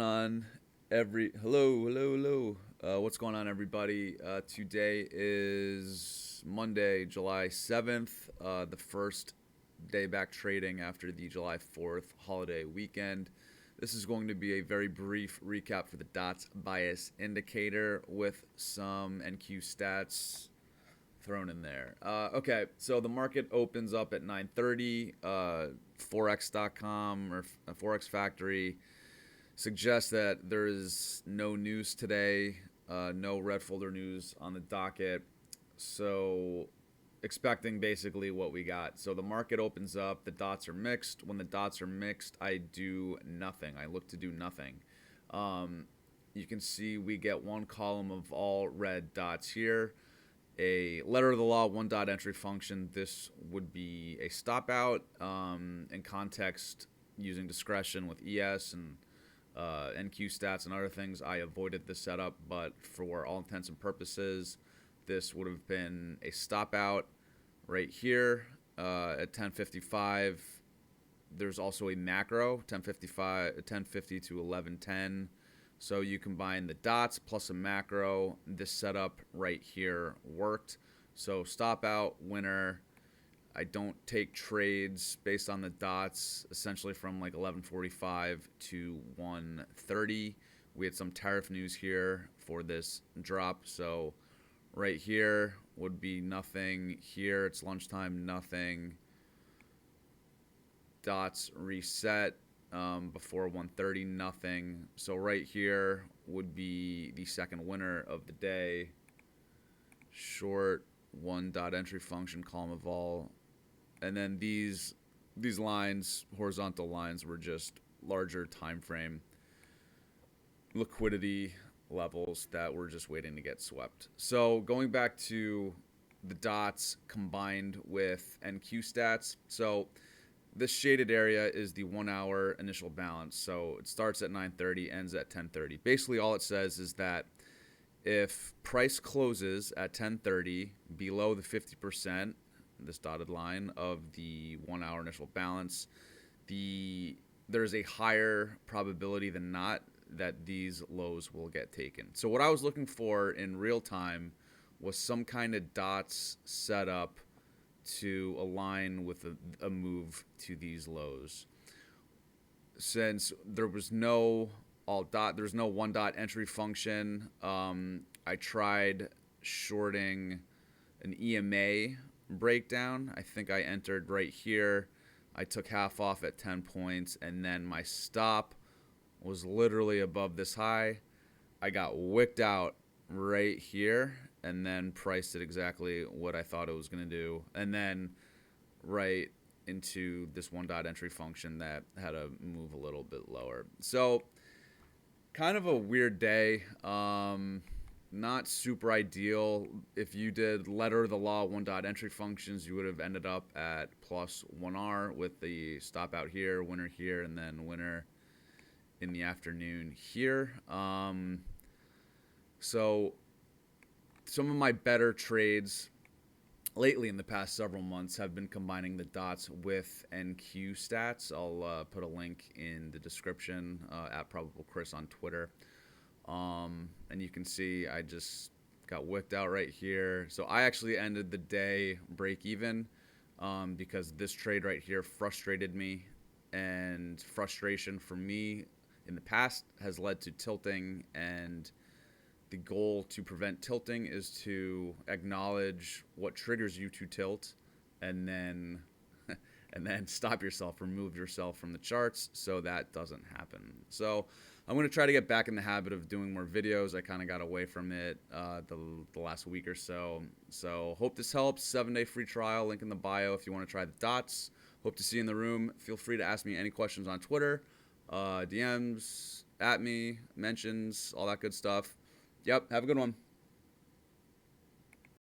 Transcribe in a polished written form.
going on, hello. What's going on, everybody? Today is Monday, July 7th, the first day back trading after the July 4th holiday weekend. This is going to be a very brief recap for the DOTS bias indicator with some NQ stats thrown in there. Okay, so the market opens up at 9:30. Forex.com or Forex Factory suggests that there is no news today, no red folder news on the docket. So expecting basically what we got. So the market opens up, the dots are mixed. When the dots are mixed, I do nothing. I look to do nothing. You can see we get one column of all red dots here. A letter of the law, one dot entry function. This would be a stop out. In context, using discretion with ES and NQ stats and other things, I avoided this setup, but for all intents and purposes, this would have been a stop out right here at 10:55. There's also a macro 1050 to 11:10. So you combine the dots plus a macro. This setup right here worked. So stop out, winner. I don't take trades based on the dots, essentially from like 11:45 to 1:30. We had some tariff news here for this drop. So right here would be nothing. Here it's lunchtime, nothing. Dots reset. Before 1:30, nothing. So right here would be the second winner of the day. Short, one dot entry function, column of all. And then these lines, horizontal lines, were just larger time frame liquidity levels that were just waiting to get swept. So going back to the dots combined with NQ stats. So this shaded area is the 1 hour initial balance. So it starts at 9:30, ends at 10:30. Basically, all it says is that if price closes at 10:30 below the 50%, this dotted line of the 1 hour initial balance, there's a higher probability than not that these lows will get taken. So what I was looking for in real time was some kind of dots setup to align with a move to these lows. Since there was no there's no one dot entry function, I tried shorting an EMA breakdown. I think I entered right here. I took half off at 10 points, and then my stop was literally above this high. I got wicked out right here and then priced it exactly what I thought it was going to do, and then right into this one dot entry function that had to move a little bit lower. So kind of a weird day, not super ideal. If you did letter of the law one dot entry functions, you would have ended up at plus 1R with the stop out here, winner here, and then winner in the afternoon here. So some of my better trades lately in the past several months have been combining the dots with NQ stats. I'll put a link in the description at Probable Chris on Twitter. And you can see I just got wicked out right here. So I actually ended the day break even because this trade right here frustrated me, and frustration for me in the past has led to tilting, and the goal to prevent tilting is to acknowledge what triggers you to tilt, and then stop yourself, remove yourself from the charts so that doesn't happen. So I'm going to try to get back in the habit of doing more videos. I kind of got away from it the last week or so. So hope this helps. 7-day free trial, link in the bio if you want to try the dots. Hope to see you in the room. Feel free to ask me any questions on Twitter, DMs, at me, mentions, all that good stuff. Yep, have a good one.